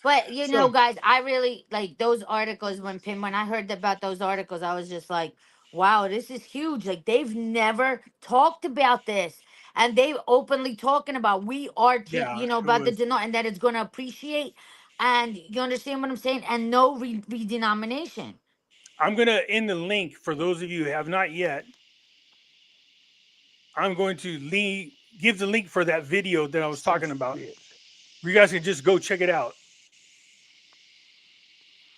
But you know, So, guys, I really like those articles when I heard about those articles, I was just like, wow, this is huge. Like they've never talked about this. And they openly talking about we are yeah, it about the was. deno and that it's gonna appreciate. And you understand what I'm saying? And no redenomination. I'm going to end the link for those of you who have not yet. I'm going to give the link for that video that I was talking about. You guys can just go check it out.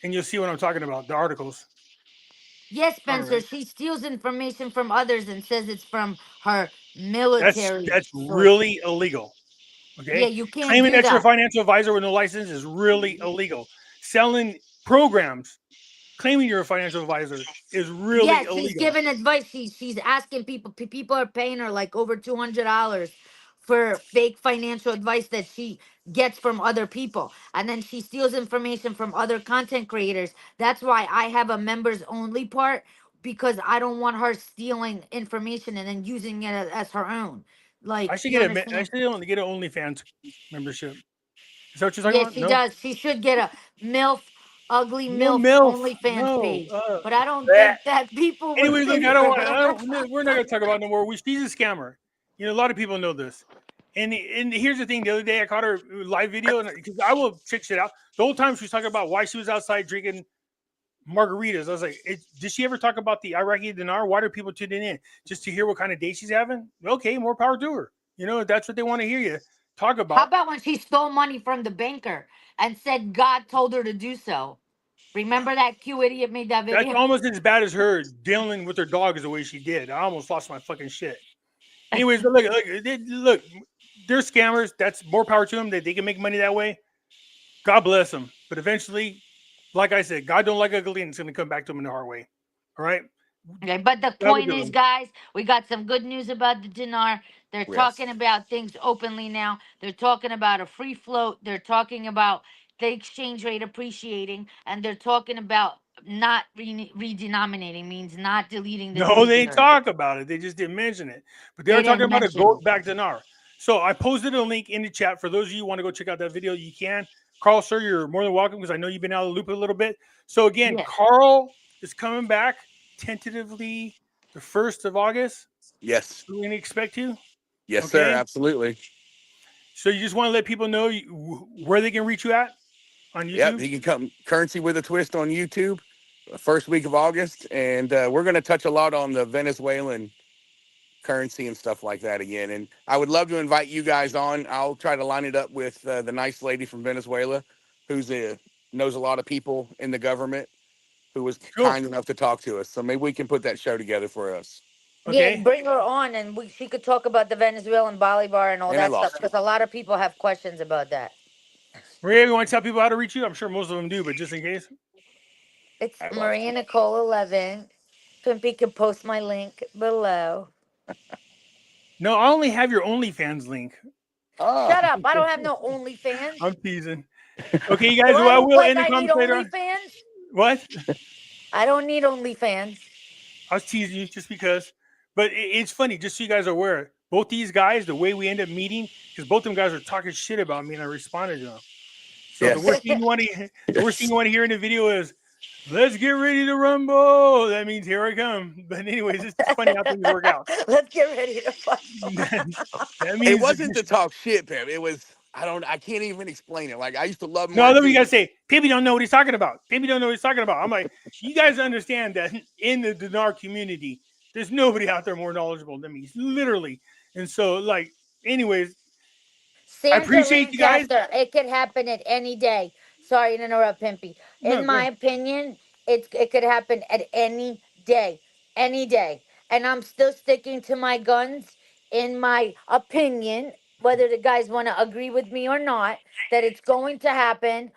And you'll see what I'm talking about, the articles. Yes, All Spencer, right. she steals information from others and says it's from her military That's source. really illegal. Yeah, Okay. you can't Claiming do that you're a that. financial advisor with no license is really illegal. Selling programs, claiming you're a financial advisor is really Yes, she's illegal. giving advice. She's asking people. People are paying her like over $200 for fake financial advice that she gets from other people, and then she steals information from other content creators. That's why I have a members only part because I don't want her stealing information and then using it as her own. I Like, should you get a I understand? should only get an OnlyFans membership. Is that what you're talking Yeah, about? she No? does. She should get a MILF, ugly No MILF MILF. OnlyFans No. page. But I don't Bleh. think that people would Anyways, look, pay for that. we're not gonna talk about it no more. She's a scammer. You know, a lot of people know this. And here's the thing: the other day I caught her live video, and because I will check shit out. The whole time she was talking about why she was outside drinking margaritas. I was like, did she ever talk about the Iraqi dinar? Why are people tuning in just to hear what kind of day she's having? Okay, more power to her. You know, that's what they want to hear you talk How about. about when she stole money from the banker and said God told her to do so? Remember that Q idiot made that That's video? almost as bad as her dealing with her dog is the way she did. I almost lost my fucking shit. Anyways, but look, they're scammers. That's more power to them. That they can make money that way. God bless them. But eventually, like I said, God don't like ugly, and it's going to come back to them in the hard way. All right. Okay, but the Have a point good is, one. guys, we got some good news about the dinar. They're Yes. talking about things openly now. They're talking about a free float. They're talking about the exchange rate appreciating, and they're talking about not redenominating, means not deleting the No, they dinar. talk about it. They just didn't mention it. But they They are talking didn't about a mention gold it. back dinar. So I posted a link in the chat for those of you who want to go check out that video. You can. Carl, sir, you're more than welcome because I know you've been out of the loop a little bit. So again, Yes. Carl is coming back tentatively the 1st of August. Yes. So we can expect to. Yes, sir. Okay. Absolutely. So you just want to let people know where they can reach you at on Yep. YouTube? You can come Currency with a Twist on YouTube, first week of August, and we're going to touch a lot on the Venezuelan currency and stuff like that again. And I would love to invite you guys on. I'll try to line it up with the nice lady from Venezuela, who's knows a lot of people in the government, who was Cool. kind enough to talk to us. So maybe we can put that show together for us. Yeah, Okay. bring her on, and she could talk about the Venezuelan Bolivar and all And I that stuff, lost you. because a lot of people have questions about that. Maria, you want to tell people how to reach you? I'm sure most of them do, but just in case. It's I lost Maria you. Nicole 11. Pimpy can post my link below. No, I only have your OnlyFans link. Oh. Shut up! I don't have no OnlyFans. I'm teasing. Okay, you guys. Do Well, I I look will like end the I need comments later on. OnlyFans? What? I don't need OnlyFans. I was teasing you just because. But it's funny, just so you guys are aware. Both these guys, the way we end up meeting, because both of them guys are talking shit about me, and I responded to them. So Yes. the worst thing you want to hear in the video is, "Let's get ready to rumble." That means here I come. But anyways, it's just funny how things work out. Let's get ready to fight. That means It wasn't to talk shit, Pam. It was I can't even explain it. Like I used to love No, then we Martin. gotta say, Pimpy don't know what he's talking about. Pimpy don't know what he's talking about. I'm like, you guys understand that in the dinar community, there's nobody out there more knowledgeable than me, literally. And so, like, anyways, I appreciate you guys. Lancaster, it could happen at any day. Sorry to interrupt, Pimpy. No, In my good. opinion, it could happen at any day. Any day. And I'm still sticking to my guns, in my opinion, whether the guys want to agree with me or not, that it's going to happen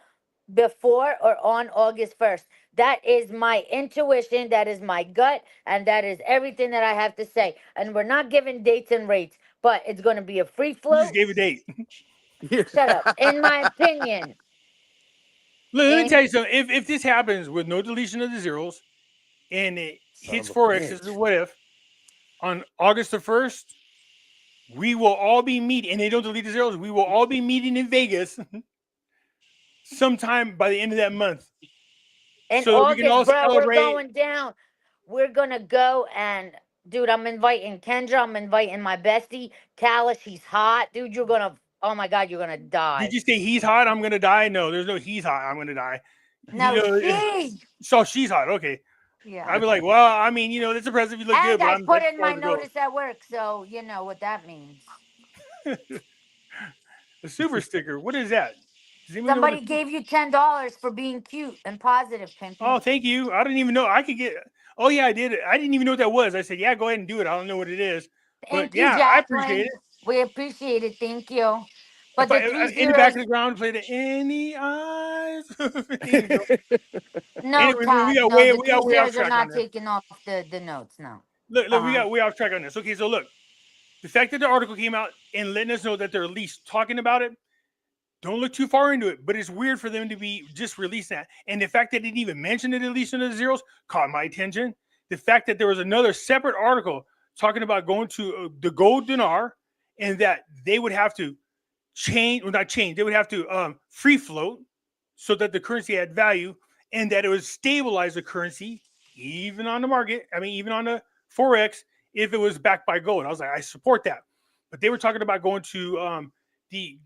before or on August 1st. That is my intuition, that is my gut, and that is everything that I have to say. And we're not giving dates and rates, but it's going to be a free You flow. just gave a date. Shut up. In my opinion. Look, let me tell you something. If this happens with no deletion of the zeros and it hits Forex, this is what if, on August the 1st, we will all be meeting, and they don't delete the zeros, we will all be meeting in Vegas sometime by the end of that month. In so August, we can all bro, celebrate. we're going down. We're going to go and, dude, I'm inviting Kendra. I'm inviting my bestie, Calla. She's hot. Dude, you're going to, oh my God, you're going to die. Did you say he's hot? I'm going to die? No, there's no he's hot. I'm going to die. No, she. So she's hot. Okay. Yeah. I'd be like, well, I mean, it's impressive if you look good. And But I put in my notice at work, so you know what that means. The super sticker. What is that? Somebody gave you $10 for being cute and positive, Pimpy. Oh, thank you. I didn't even know I could get. Oh yeah, I did it. I didn't even know what that was. I said, yeah, go ahead and do it. I don't know what it is. Thank But you, yeah, Jacqueline. I appreciate it. We appreciate it. Thank you. But in the back of the ground, play the any eyes. No, anyway, Todd, we got way off are track not on this. taking off the notes. No. Look, we got way off track on this. Okay, so look, the fact that the article came out and letting us know that they're at least talking about it, don't look too far into it. But it's weird for them to be just releasing that. And the fact that they didn't even mention the deletion of the zeros caught my attention. The fact that there was another separate article talking about going to the gold dinar and that they would have to change, or not change, they would have to free float so that the currency had value and that it would stabilize the currency even on the market. I mean, even on the Forex, if it was backed by gold. I was like, I support that. But they were talking about going to the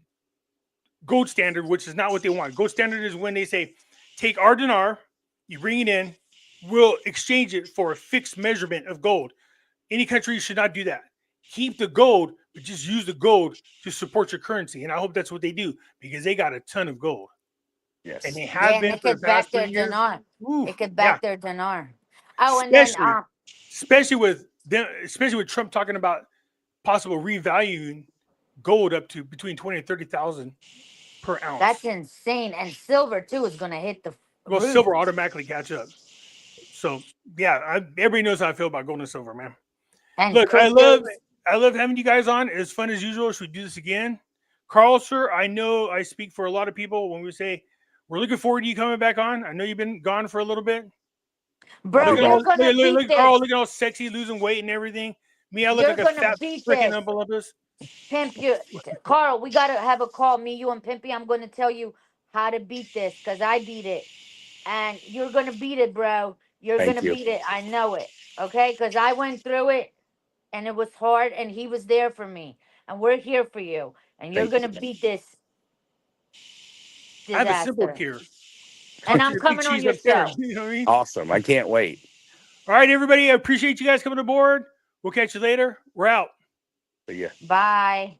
gold standard, which is not what they want. Gold standard is when they say, take our dinar, you bring it in, we'll exchange it for a fixed measurement of gold. Any country should not do that. Keep the gold, but just use the gold to support your currency. And I hope that's what they do, because they got a ton of gold. Yes. And they have been for the past 3 years. It could back their dinar. Oh, especially with Trump talking about possible revaluing gold up to between 20 and 30,000 per ounce. That's insane. And silver too is going to hit the roof. Silver automatically catch up. So yeah, everybody knows how I feel about gold and silver, man. And look, I love having you guys on. It's fun as usual. Should we do this again? Carl, sir, I know I speak for a lot of people when we say we're looking forward to you coming back on. I know you've been gone for a little bit. Bro, look Carl, looking all sexy, losing weight and everything. Me, I look like a fat freaking Olympus. Pimp, Carl, we got to have a call. Me, you, and Pimpy. I'm going to tell you how to beat this because I beat it. And you're going to beat it, bro. You're Thank gonna you. beat it. I know it. Okay, because I went through it, and it was hard, and he was there for me, and we're here for you, and you're Thank gonna beat this I have a simple disaster. cure. And Put I'm your coming on cheese your up there. show. You know what I mean? Awesome. I can't wait. All right, everybody. I appreciate you guys coming aboard. We'll catch you later. We're out. But yeah. Bye.